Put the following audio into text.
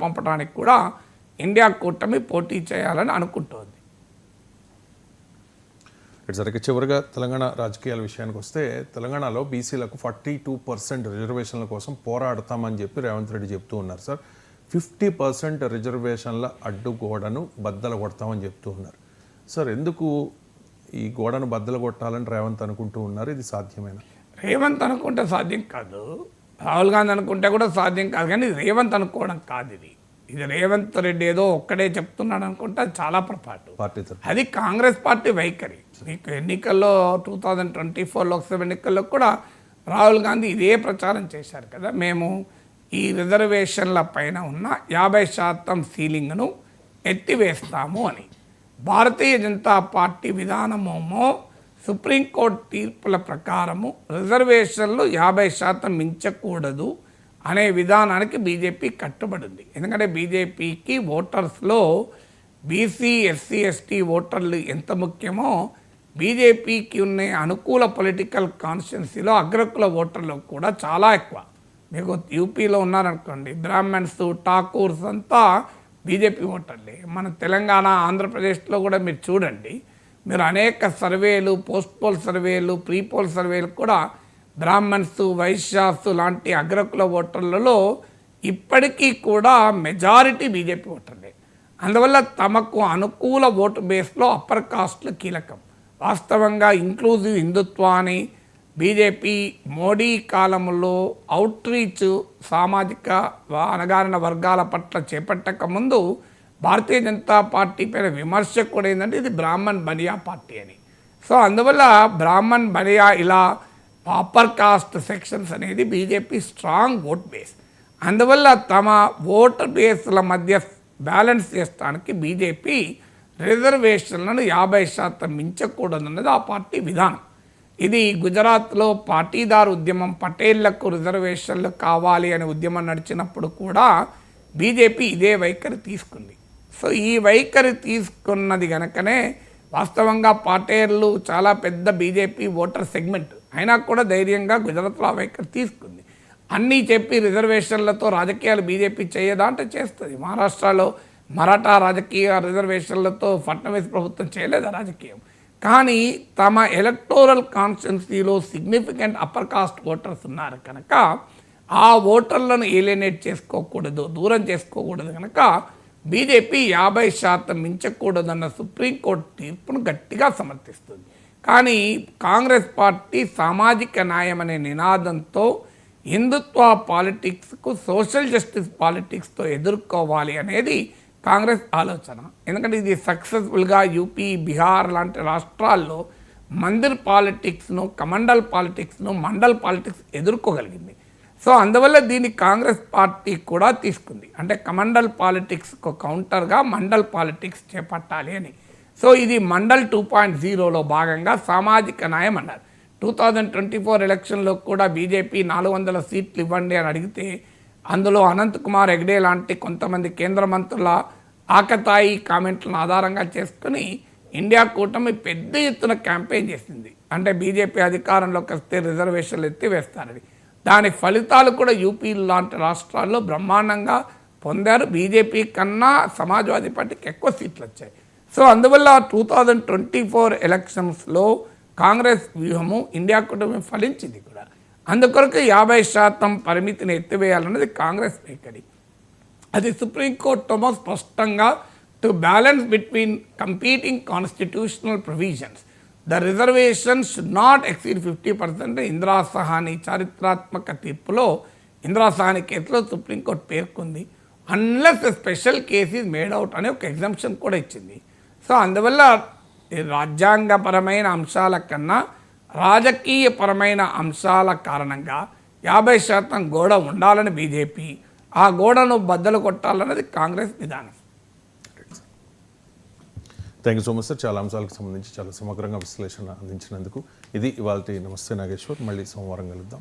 పంపడానికి కూడా ఇండియా కూటమి పోటీ చేయాలని అనుకుంటోంది. సరే, చివరిగా తెలంగాణ రాజకీయాల విషయానికి వస్తే తెలంగాణలో బీసీలకు 42% రిజర్వేషన్ల కోసం పోరాడతామని చెప్పి రేవంత్ రెడ్డి చెప్తూ ఉన్నారు సార్. 50% రిజర్వేషన్ల అడ్డుగోడను బద్దలు కొడతామని చెప్తూ ఉన్నారు సార్. ఎందుకు ఈ గోడను బద్దలు కొట్టాలని రేవంత్ అనుకుంటూ ఉన్నారు? ఇది సాధ్యమేనా? రేవంత్ అనుకుంటే సాధ్యం కాదు, రాహుల్ గాంధీ అనుకుంటే కూడా సాధ్యం కాదు, కానీ రేవంత్ అనుకోవడం కాదు. ఇది రేవంత్ రెడ్డి ఏదో ఒక్కడే చెప్తున్నాడు అనుకుంటే అది చాలా పొరపాటు. అది కాంగ్రెస్ పార్టీ వైఖరి. మీకు ఎన్నికల్లో 2024 లోక్సభ ఎన్నికల్లో కూడా రాహుల్ గాంధీ ఇదే ప్రచారం చేశారు కదా, మేము ఈ రిజర్వేషన్ల పైన ఉన్న 50% సీలింగ్ను ఎత్తివేస్తాము అని. భారతీయ జనతా పార్టీ విధానమేమో సుప్రీంకోర్టు తీర్పుల ప్రకారము రిజర్వేషన్లు 50% మించకూడదు అనే విధానానికి బీజేపీ కట్టుబడింది. ఎందుకంటే బీజేపీకి ఓటర్స్లో బీసీ, ఎస్సీ, ఎస్టీ ఓటర్లు ఎంత ముఖ్యమో బీజేపీకి ఉన్న అనుకూల పొలిటికల్ కాన్స్టిట్యున్సీలో అగ్రకుల ఓటర్లు కూడా చాలా ఎక్కువ. మీకు యూపీలో ఉన్నారనుకోండి, బ్రాహ్మణ్స్, ఠాకూర్స్ అంతా బీజేపీ ఓటర్లే. మన తెలంగాణ, ఆంధ్రప్రదేశ్లో కూడా మీరు చూడండి, మీరు అనేక సర్వేలు, పోస్ట్ పోల్ సర్వేలు, ప్రీ పోల్ సర్వేలు కూడా బ్రాహ్మణ్స్, వైశ్యాస్ లాంటి అగ్రకుల ఓటర్లలో ఇప్పటికీ కూడా మెజారిటీ బీజేపీ ఓటర్లే. అందువల్ల తమకు అనుకూల ఓటు బేస్లో అప్పర్ కాస్ట్లు కీలకం. వాస్తవంగా ఇంక్లూజివ్ హిందుత్వాన్ని బీజేపీ మోడీ కాలంలో అవుట్ రీచ్ సామాజిక అణగారిన వర్గాల పట్ల చేపట్టక ముందు భారతీయ జనతా పార్టీ పైన విమర్శ కూడా ఏంటంటే ఇది బ్రాహ్మణ్ బనియా పార్టీ అని. సో అందువల్ల బ్రాహ్మణ్ బనియా ఇలా అప్పర్ కాస్ట్ సెక్షన్స్ అనేది బీజేపీ స్ట్రాంగ్ ఓట్ బేస్. అందువల్ల తమ ఓటు బేస్ల మధ్య బ్యాలెన్స్ చేయడానికి బీజేపీ రిజర్వేషన్లను 50% మించకూడదన్నది ఆ పార్టీ విధానం. ఇది గుజరాత్లో పాటీదార్ ఉద్యమం, పటేళ్లకు రిజర్వేషన్లు కావాలి అనే ఉద్యమం నడిచినప్పుడు కూడా బీజేపీ ఇదే వైఖరి తీసుకుంది. సో ఈ వైఖరి తీసుకున్నది కనుకనే వాస్తవంగా పటేళ్లు చాలా పెద్ద బీజేపీ ఓటర్ సెగ్మెంట్ అయినా కూడా ధైర్యంగా గుజరాత్లో ఆ వైఖరి తీసుకుంది. అన్నీ చెప్పి రిజర్వేషన్లతో రాజకీయాలు బీజేపీ చేయదా అంటే చేస్తుంది. మహారాష్ట్రలో మరాఠా రాజకీయ రిజర్వేషన్లతో ఫడ్నవీస్ ప్రభుత్వం చేయలేదా రాజకీయం? కానీ తమ ఎలక్టోరల్ కాన్స్టిట్యున్సీలో సిగ్నిఫికెంట్ అప్పర్ కాస్ట్ ఓటర్స్ ఉన్నారు కనుక ఆ ఓటర్లను ఏలియనేట్ చేసుకోకూడదు, దూరం చేసుకోకూడదు కనుక బీజేపీ 50% మించకూడదన్న సుప్రీంకోర్టు తీర్పును గట్టిగా సమర్థిస్తుంది. కానీ కాంగ్రెస్ పార్టీ సామాజిక న్యాయం అనే నినాదంతో హిందుత్వ పాలిటిక్స్కు సోషల్ జస్టిస్ పాలిటిక్స్తో ఎదుర్కోవాలి అనేది కాంగ్రెస్ ఆలోచన. ఎందుకంటే ఇది సక్సెస్ఫుల్గా యూపీ, బీహార్ లాంటి రాష్ట్రాల్లో మందిర్ పాలిటిక్స్ను, కమండల్ పాలిటిక్స్ను, మండల్ పాలిటిక్స్ ఎదుర్కోగలిగింది. సో అందువల్ల దీన్ని కాంగ్రెస్ పార్టీ కూడా తీసుకుంది. అంటే కమండల్ పాలిటిక్స్కు కౌంటర్గా మండల్ పాలిటిక్స్ చేపట్టాలి అని. సో ఇది మండల్ 2.0లో భాగంగా సామాజిక న్యాయం అన్నారు. 2024 ఎలక్షన్లో కూడా బీజేపీ 400 సీట్లు ఇవ్వండి అని అడిగితే అందులో అనంత్ కుమార్ హెగ్డే లాంటి కొంతమంది కేంద్ర మంత్రుల ఆకతాయి కామెంట్లను ఆధారంగా చేసుకుని ఇండియా కూటమి పెద్ద ఎత్తున క్యాంపెయిన్ చేసింది. అంటే బీజేపీ అధికారంలోకి వస్తే రిజర్వేషన్లు ఎత్తివేస్తారని. దాని ఫలితాలు కూడా యూపీ లాంటి రాష్ట్రాల్లో బ్రహ్మాండంగా పొందారు. బీజేపీ కన్నా సమాజ్వాదీ పార్టీకి ఎక్కువ సీట్లు వచ్చాయి. సో అందువల్ల 2024 ఎలక్షన్స్లో కాంగ్రెస్ వ్యూహము ఇండియా కూటమి ఫలించింది కూడా. అందుకొరకు 50% పరిమితిని ఎత్తివేయాలన్నది కాంగ్రెస్ వైఖరి. అది సుప్రీంకోర్టులో స్పష్టంగా to balance between competing constitutional provisions the reservation should not exceed 50%. Indira Sawhney చారిత్రాత్మక తీర్పులో, ఇందిరా సహాని కేసులో సుప్రీంకోర్టు పేర్కొంది. Unless special case is made out అనే ఒక ఎగ్జంప్షన్ కూడా ఇచ్చింది. సో అందువల్ల రాజ్యాంగపరమైన అంశాల కన్నా రాజకీయపరమైన అంశాల కారణంగా 50% గోడ ఉండాలని బీజేపీ, ఆ గోడను బద్దలు కొట్టాలన్నది కాంగ్రెస్ విధానం. Thank you so much sir. చాలా అంశాలకు సంబంధించి చాలా సమగ్రంగా విశ్లేషణ అందించినందుకు. ఇది ఇవాళ నమస్తే నాగేశ్వర్. మళ్ళీ సోమవారం కలుద్దాం.